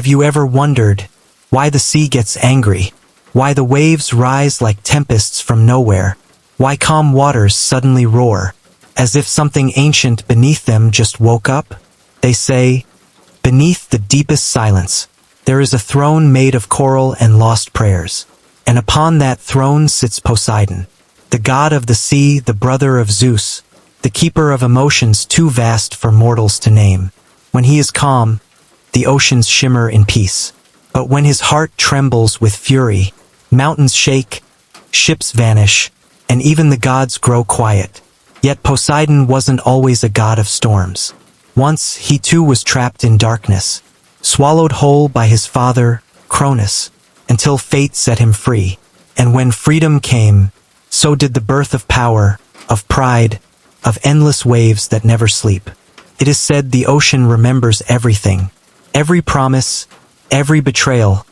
Have you ever wondered why the sea gets angry? Why the waves rise like tempests from nowhere? Why calm waters suddenly roar, as if something ancient beneath them just woke up? They say, beneath the deepest silence, there is a throne made of coral and lost prayers. And upon that throne sits Poseidon, the god of the sea, the brother of Zeus, the keeper of emotions too vast for mortals to name. When he is calm, the oceans shimmer in peace. But when his heart trembles with fury, mountains shake, ships vanish, and even the gods grow quiet. Yet Poseidon wasn't always a god of storms. Once he too was trapped in darkness, swallowed whole by his father, Cronus, until fate set him free. And when freedom came, so did the birth of power, of pride, of endless waves that never sleep. It is said the ocean remembers everything, every promise, every betrayal,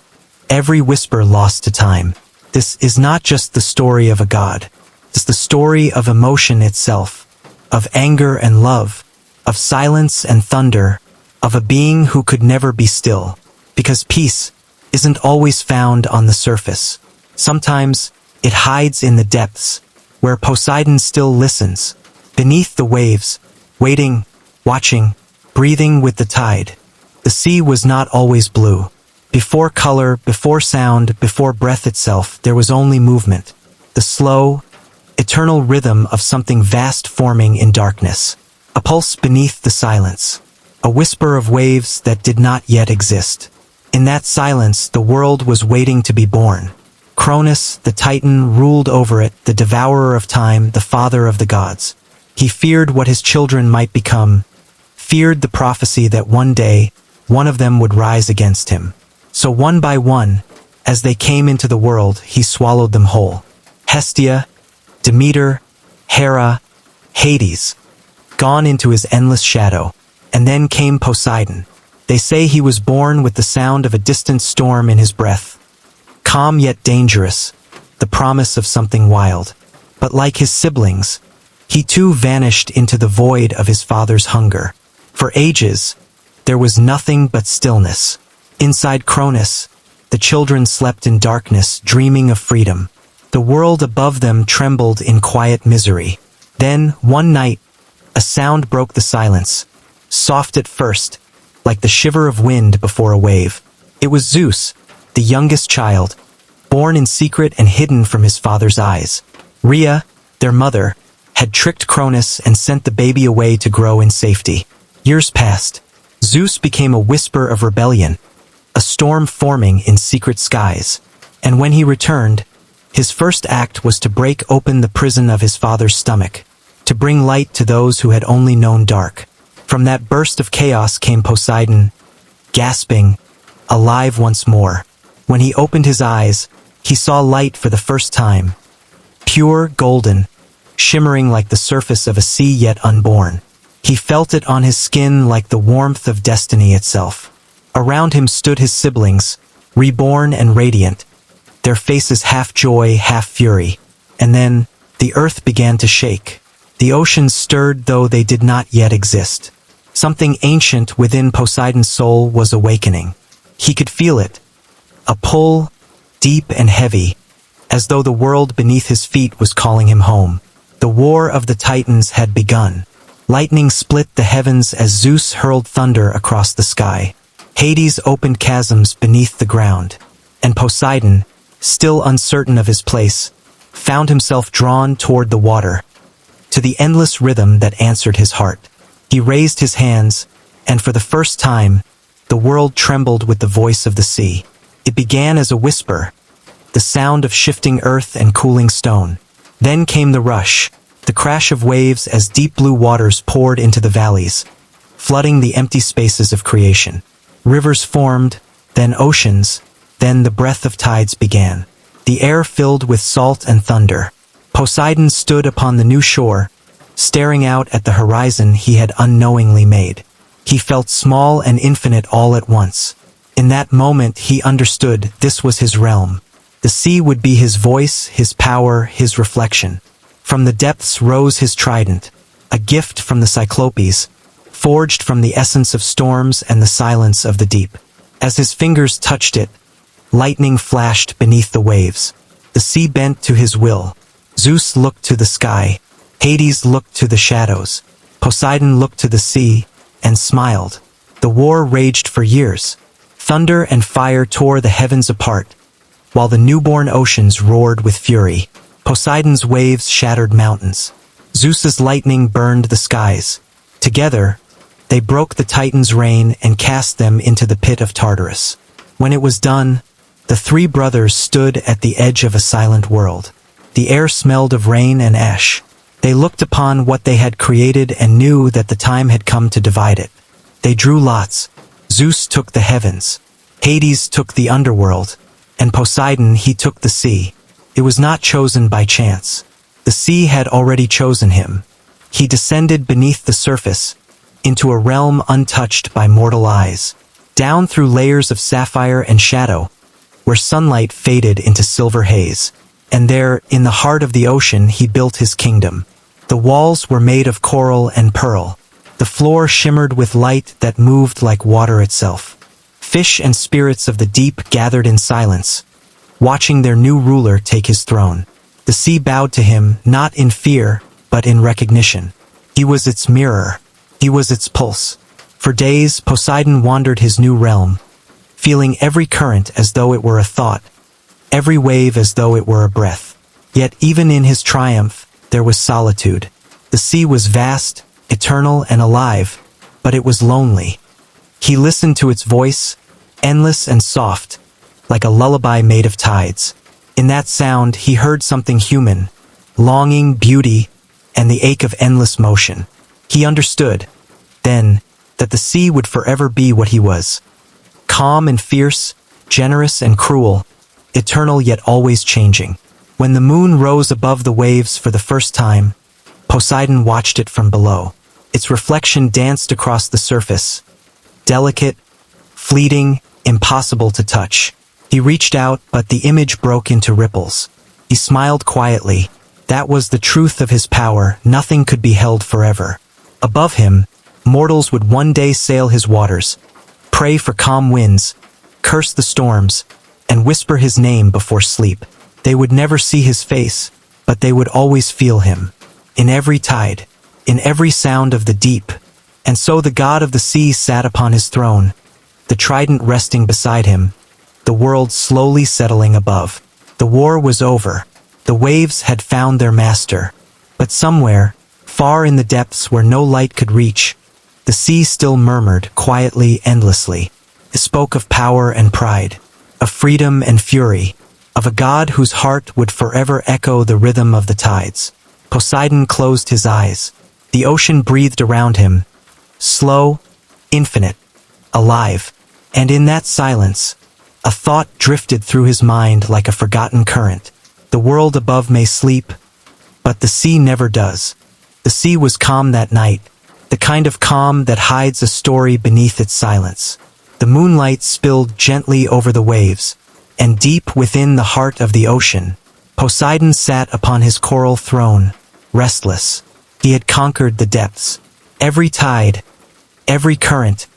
every whisper lost to time. This is not just the story of a god. It's the story of emotion itself, of anger and love, of silence and thunder, of a being who could never be still. Because peace isn't always found on the surface. Sometimes it hides in the depths, where Poseidon still listens, beneath the waves, waiting, watching, breathing with the tide. The sea was not always blue. Before color, before sound, before breath itself, there was only movement. The slow, eternal rhythm of something vast forming in darkness. A pulse beneath the silence. A whisper of waves that did not yet exist. In that silence, the world was waiting to be born. Cronus, the Titan, ruled over it, the devourer of time, the father of the gods. He feared what his children might become, feared the prophecy that one day, one of them would rise against him. So one by one, as they came into the world, he swallowed them whole. Hestia, Demeter, Hera, Hades, gone into his endless shadow. And then came Poseidon. They say he was born with the sound of a distant storm in his breath. Calm yet dangerous, the promise of something wild. But like his siblings, he too vanished into the void of his father's hunger. For ages, there was nothing but stillness. Inside Cronus, the children slept in darkness, dreaming of freedom. The world above them trembled in quiet misery. Then, one night, a sound broke the silence, soft at first, like the shiver of wind before a wave. It was Zeus, the youngest child, born in secret and hidden from his father's eyes. Rhea, their mother, had tricked Cronus and sent the baby away to grow in safety. Years passed. Zeus became a whisper of rebellion, a storm forming in secret skies. And when he returned, his first act was to break open the prison of his father's stomach, to bring light to those who had only known dark. From that burst of chaos came Poseidon, gasping, alive once more. When he opened his eyes, he saw light for the first time, pure, golden, shimmering like the surface of a sea yet unborn. He felt it on his skin like the warmth of destiny itself. Around him stood his siblings, reborn and radiant, their faces half joy, half fury. And then, the earth began to shake. The oceans stirred though they did not yet exist. Something ancient within Poseidon's soul was awakening. He could feel it. A pull, deep and heavy, as though the world beneath his feet was calling him home. The war of the Titans had begun. Lightning split the heavens as Zeus hurled thunder across the sky. Hades opened chasms beneath the ground. And Poseidon, still uncertain of his place, found himself drawn toward the water, to the endless rhythm that answered his heart. He raised his hands, and for the first time, the world trembled with the voice of the sea. It began as a whisper, the sound of shifting earth and cooling stone. Then came the rush, the crash of waves as deep blue waters poured into the valleys, flooding the empty spaces of creation. Rivers formed, then oceans, then the breath of tides began. The air filled with salt and thunder. Poseidon stood upon the new shore, staring out at the horizon he had unknowingly made. He felt small and infinite all at once. In that moment he understood this was his realm. The sea would be his voice, his power, his reflection. From the depths rose his trident, a gift from the Cyclopes, forged from the essence of storms and the silence of the deep. As his fingers touched it, lightning flashed beneath the waves. The sea bent to his will. Zeus looked to the sky. Hades looked to the shadows. Poseidon looked to the sea, and smiled. The war raged for years. Thunder and fire tore the heavens apart, while the newborn oceans roared with fury. Poseidon's waves shattered mountains. Zeus's lightning burned the skies. Together, they broke the Titans' reign and cast them into the pit of Tartarus. When it was done, the three brothers stood at the edge of a silent world. The air smelled of rain and ash. They looked upon what they had created and knew that the time had come to divide it. They drew lots. Zeus took the heavens. Hades took the underworld. And Poseidon, he took the sea. It was not chosen by chance. The sea had already chosen him. He descended beneath the surface, into a realm untouched by mortal eyes, down through layers of sapphire and shadow, where sunlight faded into silver haze. And there, in the heart of the ocean, he built his kingdom. The walls were made of coral and pearl. The floor shimmered with light that moved like water itself. Fish and spirits of the deep gathered in silence, watching their new ruler take his throne. The sea bowed to him, not in fear, but in recognition. He was its mirror. He was its pulse. For days, Poseidon wandered his new realm, feeling every current as though it were a thought, every wave as though it were a breath. Yet even in his triumph, there was solitude. The sea was vast, eternal, and alive, but it was lonely. He listened to its voice, endless and soft, like a lullaby made of tides. In that sound, he heard something human, longing, beauty, and the ache of endless motion. He understood, then, that the sea would forever be what he was. Calm and fierce, generous and cruel, eternal yet always changing. When the moon rose above the waves for the first time, Poseidon watched it from below. Its reflection danced across the surface, delicate, fleeting, impossible to touch. He reached out, but the image broke into ripples. He smiled quietly. That was the truth of his power. Nothing could be held forever. Above him, mortals would one day sail his waters, pray for calm winds, curse the storms, and whisper his name before sleep. They would never see his face, but they would always feel him. In every tide, in every sound of the deep. And so the god of the sea sat upon his throne, the trident resting beside him, the world slowly settling above. The war was over. The waves had found their master. But somewhere, far in the depths where no light could reach, the sea still murmured quietly, endlessly. It spoke of power and pride, of freedom and fury, of a god whose heart would forever echo the rhythm of the tides. Poseidon closed his eyes. The ocean breathed around him, slow, infinite, alive. And in that silence, a thought drifted through his mind like a forgotten current. The world above may sleep, but the sea never does. The sea was calm that night, the kind of calm that hides a story beneath its silence. The moonlight spilled gently over the waves, and deep within the heart of the ocean, Poseidon sat upon his coral throne, restless. He had conquered the depths. Every tide, every current,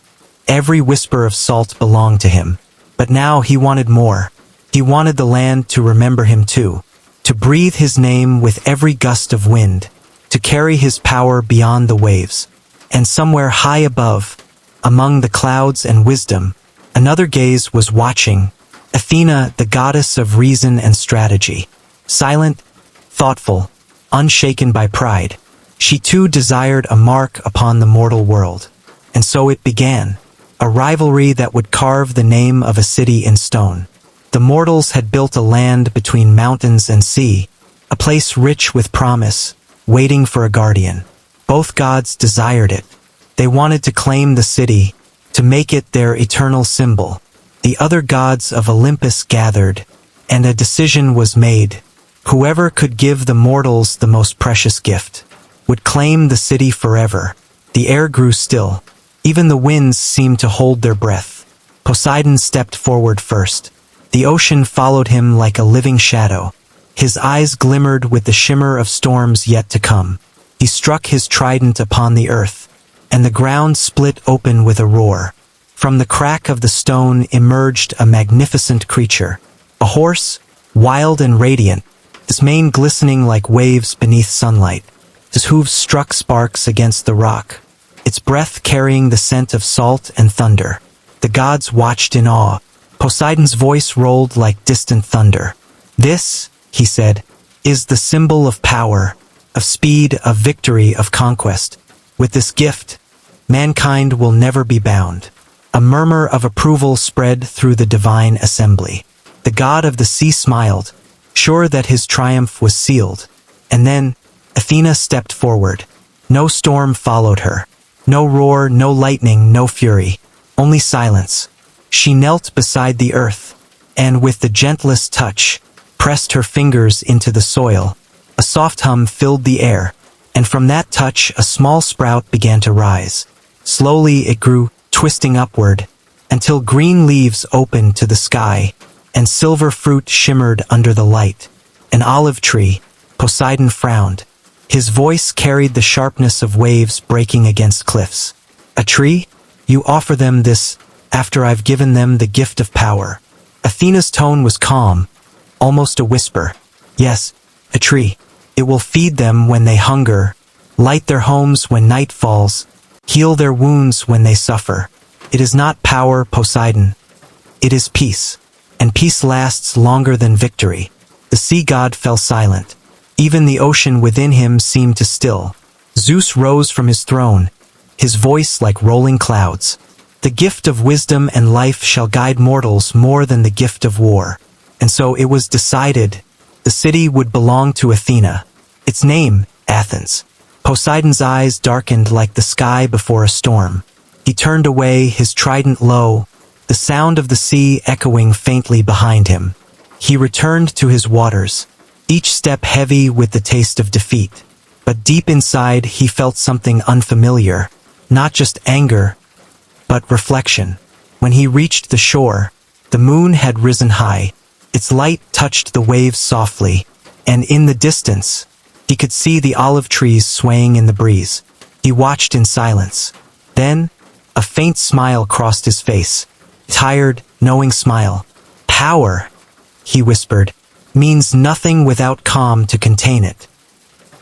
every whisper of salt belonged to him. But now he wanted more. He wanted the land to remember him too, to breathe his name with every gust of wind, to carry his power beyond the waves. And somewhere high above, among the clouds and wisdom, another gaze was watching, Athena, the goddess of reason and strategy. Silent, thoughtful, unshaken by pride, she too desired a mark upon the mortal world. And so it began, a rivalry that would carve the name of a city in stone. The mortals had built a land between mountains and sea, a place rich with promise, waiting for a guardian. Both gods desired it. They wanted to claim the city, to make it their eternal symbol. The other gods of Olympus gathered, and a decision was made. Whoever could give the mortals the most precious gift would claim the city forever. The air grew still. Even the winds seemed to hold their breath. Poseidon stepped forward first. The ocean followed him like a living shadow. His eyes glimmered with the shimmer of storms yet to come. He struck his trident upon the earth, and the ground split open with a roar. From the crack of the stone emerged a magnificent creature. A horse, wild and radiant, his mane glistening like waves beneath sunlight. His hooves struck sparks against the rock, its breath carrying the scent of salt and thunder. The gods watched in awe. Poseidon's voice rolled like distant thunder. "This," he said, "is the symbol of power, of speed, of victory, of conquest. With this gift, mankind will never be bound." A murmur of approval spread through the divine assembly. The god of the sea smiled, sure that his triumph was sealed. And then, Athena stepped forward. No storm followed her. No roar, no lightning, no fury. Only silence. She knelt beside the earth, and with the gentlest touch, pressed her fingers into the soil. A soft hum filled the air, and from that touch a small sprout began to rise. Slowly it grew, twisting upward, until green leaves opened to the sky, and silver fruit shimmered under the light. An olive tree. Poseidon frowned. His voice carried the sharpness of waves breaking against cliffs. "A tree? You offer them this after I've given them the gift of power?" Athena's tone was calm, almost a whisper. "Yes, a tree. It will feed them when they hunger, light their homes when night falls, heal their wounds when they suffer. It is not power, Poseidon. It is peace. And peace lasts longer than victory." The sea god fell silent. Even the ocean within him seemed to still. Zeus rose from his throne, his voice like rolling clouds. "The gift of wisdom and life shall guide mortals more than the gift of war." And so it was decided. The city would belong to Athena. Its name, Athens. Poseidon's eyes darkened like the sky before a storm. He turned away, his trident low, the sound of the sea echoing faintly behind him. He returned to his waters, each step heavy with the taste of defeat. But deep inside he felt something unfamiliar, not just anger, but reflection. When he reached the shore, the moon had risen high. Its light touched the waves softly, and in the distance, he could see the olive trees swaying in the breeze. He watched in silence. Then, a faint smile crossed his face. Tired, knowing smile. "Power," he whispered, "means nothing without calm to contain it."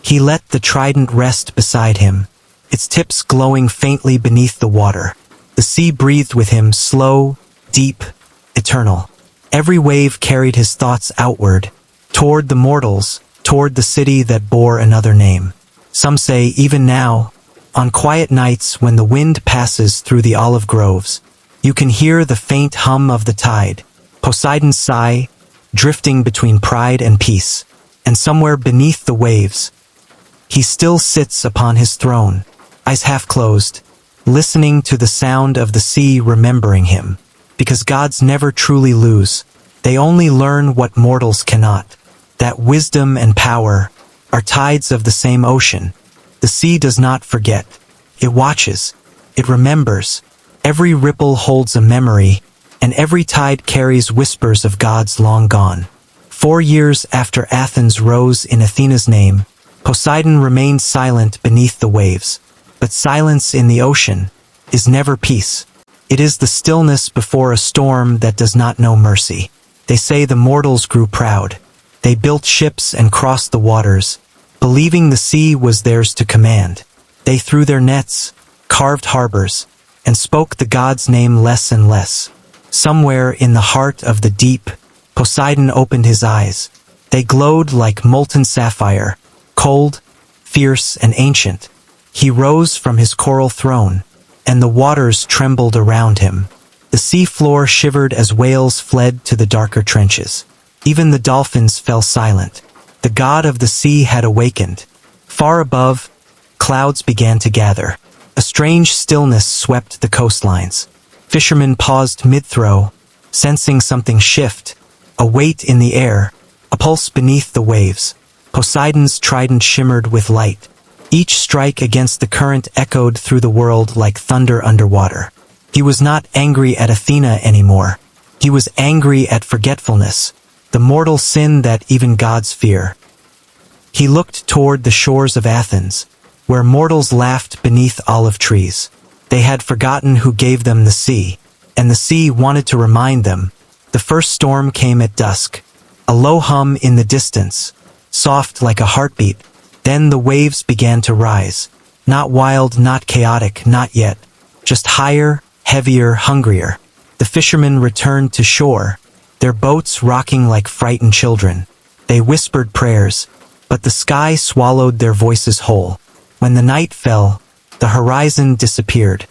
He let the trident rest beside him, its tips glowing faintly beneath the water. The sea breathed with him, slow, deep, eternal. Every wave carried his thoughts outward, toward the mortals, toward the city that bore another name. Some say even now, on quiet nights when the wind passes through the olive groves, you can hear the faint hum of the tide, Poseidon's sigh, drifting between pride and peace. And somewhere beneath the waves, he still sits upon his throne, eyes half closed, listening to the sound of the sea remembering him. Because gods never truly lose, they only learn what mortals cannot. That wisdom and power are tides of the same ocean. The sea does not forget. It watches. It remembers. Every ripple holds a memory, and every tide carries whispers of gods long gone. 4 years after Athens rose in Athena's name, Poseidon remained silent beneath the waves. But silence in the ocean is never peace. It is the stillness before a storm that does not know mercy. They say the mortals grew proud. They built ships and crossed the waters, believing the sea was theirs to command. They threw their nets, carved harbors, and spoke the god's name less and less. Somewhere in the heart of the deep, Poseidon opened his eyes. They glowed like molten sapphire, cold, fierce, and ancient. He rose from his coral throne, and the waters trembled around him. The sea floor shivered as whales fled to the darker trenches. Even the dolphins fell silent. The god of the sea had awakened. Far above, clouds began to gather. A strange stillness swept the coastlines. Fishermen paused mid-throw, sensing something shift, a weight in the air, a pulse beneath the waves. Poseidon's trident shimmered with light. Each strike against the current echoed through the world like thunder underwater. He was not angry at Athena anymore. He was angry at forgetfulness, the mortal sin that even gods fear. He looked toward the shores of Athens, where mortals laughed beneath olive trees. They had forgotten who gave them the sea. and the sea wanted to remind them. The first storm came at dusk. A low hum in the distance, soft like a heartbeat. Then the waves began to rise. Not wild, not chaotic, not yet. Just higher, heavier, hungrier. The fishermen returned to shore, their boats rocking like frightened children. They whispered prayers, but the sky swallowed their voices whole. When the night fell, the horizon disappeared.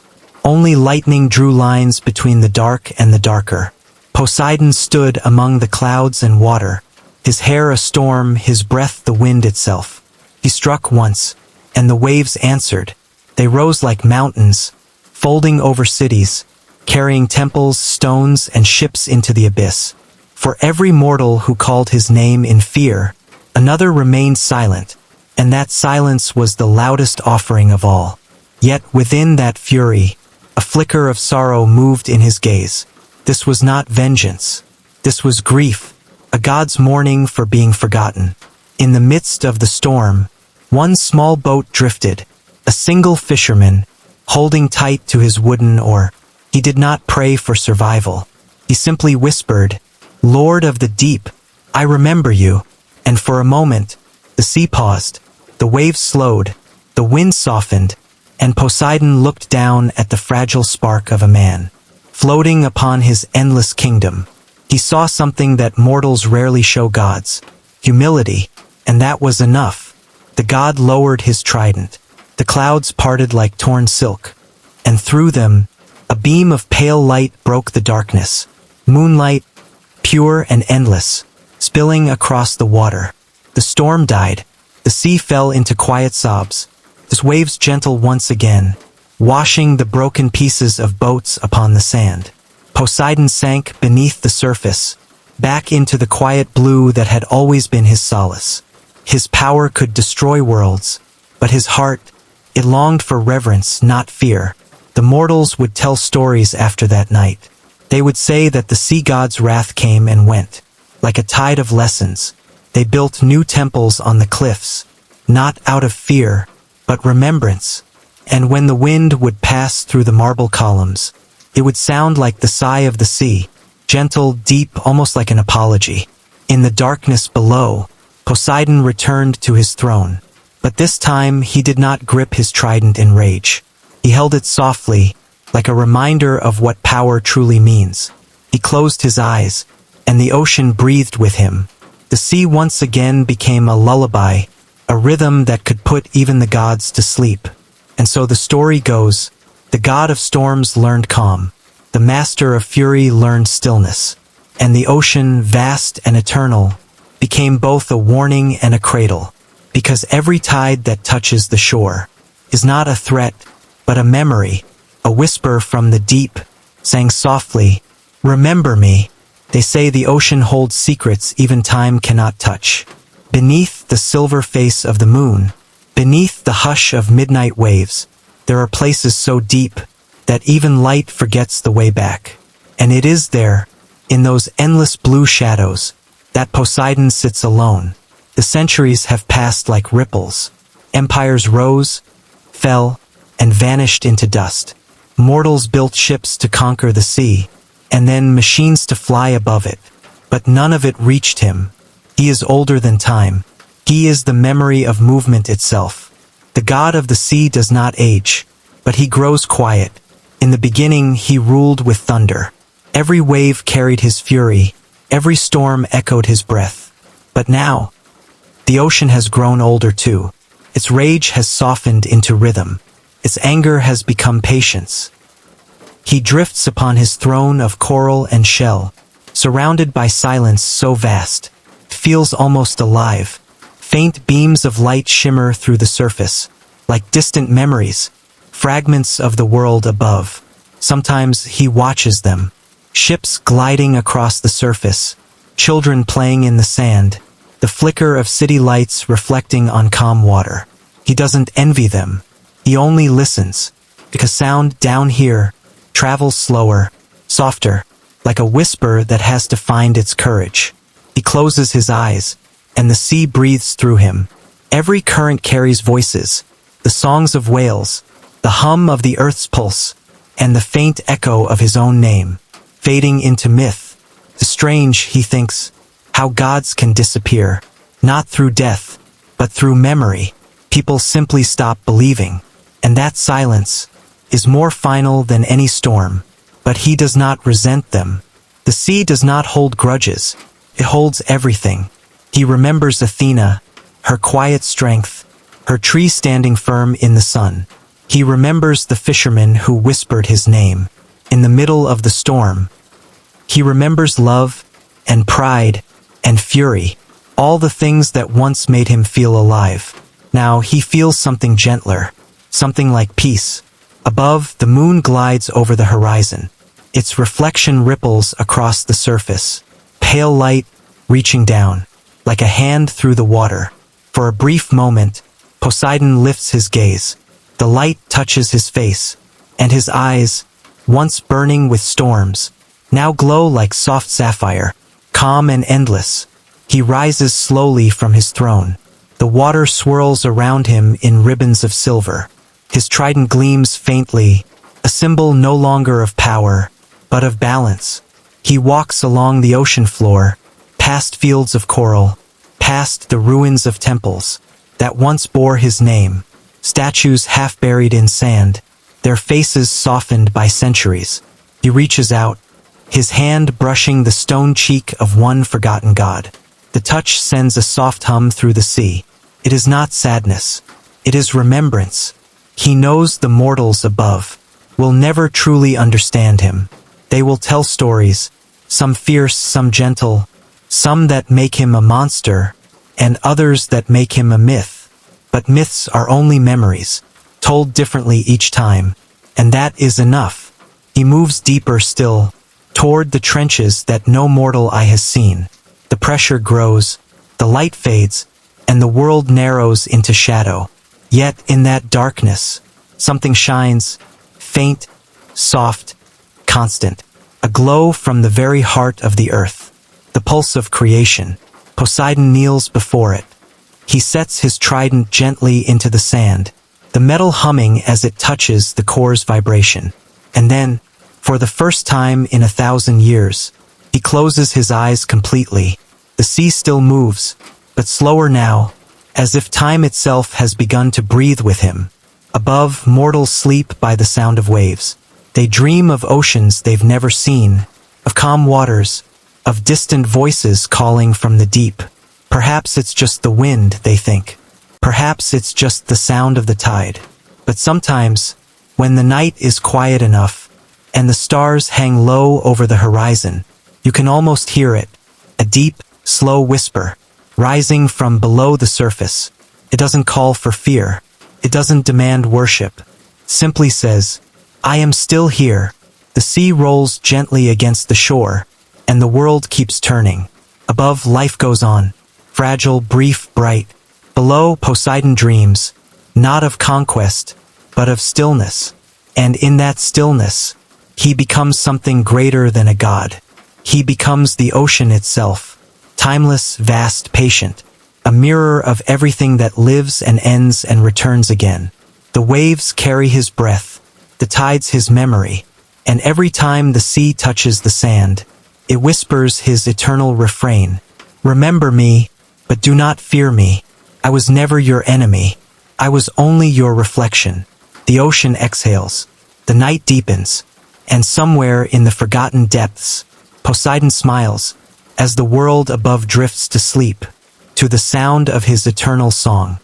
Only lightning drew lines between the dark and the darker. Poseidon stood among the clouds and water, his hair a storm, his breath the wind itself. He struck once, and the waves answered. They rose like mountains, folding over cities, carrying temples, stones, and ships into the abyss. For every mortal who called his name in fear, another remained silent, and that silence was the loudest offering of all. Yet within that fury, a flicker of sorrow moved in his gaze. This was not vengeance. This was grief, a god's mourning for being forgotten. In the midst of the storm, one small boat drifted, a single fisherman, holding tight to his wooden oar. He did not pray for survival. He simply whispered, "Lord of the deep, I remember you." And for a moment, the sea paused, the waves slowed, the wind softened, and Poseidon looked down at the fragile spark of a man, floating upon his endless kingdom. He saw something that mortals rarely show gods: humility, and that was enough. The god lowered his trident. The clouds parted like torn silk, and through them, a beam of pale light broke the darkness. Moonlight, pure and endless, spilling across the water. The storm died. The sea fell into quiet sobs. The waves gentle once again, washing the broken pieces of boats upon the sand. Poseidon sank beneath the surface, back into the quiet blue that had always been his solace. His power could destroy worlds, but his heart, it longed for reverence, not fear. The mortals would tell stories after that night. They would say that the sea god's wrath came and went, like a tide of lessons. They built new temples on the cliffs, not out of fear, but remembrance. And when the wind would pass through the marble columns, it would sound like the sigh of the sea, gentle, deep, almost like an apology. In the darkness below, Poseidon returned to his throne. But this time he did not grip his trident in rage. He held it softly, like a reminder of what power truly means. He closed his eyes, and the ocean breathed with him. The sea once again became a lullaby, a rhythm that could put even the gods to sleep. And so the story goes, the god of storms learned calm, the master of fury learned stillness, and the ocean, vast and eternal, became both a warning and a cradle, because every tide that touches the shore is not a threat, but a memory. A whisper from the deep sang softly, "Remember me." They say the ocean holds secrets even time cannot touch. Beneath the silver face of the moon, beneath the hush of midnight waves, there are places so deep that even light forgets the way back. And it is there, in those endless blue shadows, that Poseidon sits alone. The centuries have passed like ripples. Empires rose, fell, and vanished into dust. Mortals built ships to conquer the sea, and then machines to fly above it. But none of it reached him. He is older than time. He is the memory of movement itself. The god of the sea does not age, but he grows quiet. In the beginning he ruled with thunder. Every wave carried his fury, every storm echoed his breath. But now, the ocean has grown older too. Its rage has softened into rhythm. Its anger has become patience. He drifts upon his throne of coral and shell, surrounded by silence so vast, it feels almost alive. Faint beams of light shimmer through the surface, like distant memories, fragments of the world above. Sometimes he watches them, ships gliding across the surface, children playing in the sand, the flicker of city lights reflecting on calm water. He doesn't envy them. He only listens, because sound down here travels slower, softer, like a whisper that has to find its courage. He closes his eyes, and the sea breathes through him. Every current carries voices, the songs of whales, the hum of the earth's pulse, and the faint echo of his own name, fading into myth. The strange, he thinks, how gods can disappear, not through death, but through memory. People simply stop believing, and that silence is more final than any storm. But he does not resent them. The sea does not hold grudges. It holds everything. He remembers Athena, her quiet strength, her tree standing firm in the sun. He remembers the fisherman who whispered his name in the middle of the storm. He remembers love and pride and fury, all the things that once made him feel alive. Now he feels something gentler, something like peace. Above, the moon glides over the horizon. Its reflection ripples across the surface, pale light reaching down, like a hand through the water. For a brief moment, Poseidon lifts his gaze. The light touches his face, and his eyes, once burning with storms, now glow like soft sapphire, calm and endless. He rises slowly from his throne. The water swirls around him in ribbons of silver. His trident gleams faintly, a symbol no longer of power, but of balance. He walks along the ocean floor, past fields of coral, past the ruins of temples that once bore his name, statues half buried in sand, their faces softened by centuries. He reaches out, his hand brushing the stone cheek of one forgotten god. The touch sends a soft hum through the sea. It is not sadness. It is remembrance. He knows the mortals above will never truly understand him. They will tell stories, some fierce, some gentle, some that make him a monster, and others that make him a myth. But myths are only memories, told differently each time, and that is enough. He moves deeper still, toward the trenches that no mortal eye has seen. The pressure grows, the light fades, and the world narrows into shadow. Yet in that darkness, something shines, faint, soft, constant, a glow from the very heart of the earth, the pulse of creation. Poseidon kneels before it. He sets his trident gently into the sand, the metal humming as it touches the core's vibration. And then, for the first time in 1,000 years, he closes his eyes completely. The sea still moves, but slower now, as if time itself has begun to breathe with him. Above, mortals sleep by the sound of waves. They dream of oceans they've never seen, of calm waters, of distant voices calling from the deep. Perhaps it's just the wind, they think. Perhaps it's just the sound of the tide. But sometimes, when the night is quiet enough, and the stars hang low over the horizon, you can almost hear it, a deep, slow whisper, rising from below the surface. It doesn't call for fear. It doesn't demand worship. It simply says, I am still here. The sea rolls gently against the shore, and the world keeps turning. Above, life goes on, fragile, brief, bright. Below, Poseidon dreams, not of conquest, but of stillness. And in that stillness, he becomes something greater than a god. He becomes the ocean itself, timeless, vast, patient, a mirror of everything that lives and ends and returns again. The waves carry his breath, the tides his memory, and every time the sea touches the sand, it whispers his eternal refrain. Remember me, but do not fear me. I was never your enemy. I was only your reflection. The ocean exhales, the night deepens, and somewhere in the forgotten depths, Poseidon smiles, as the world above drifts to sleep, to the sound of his eternal song.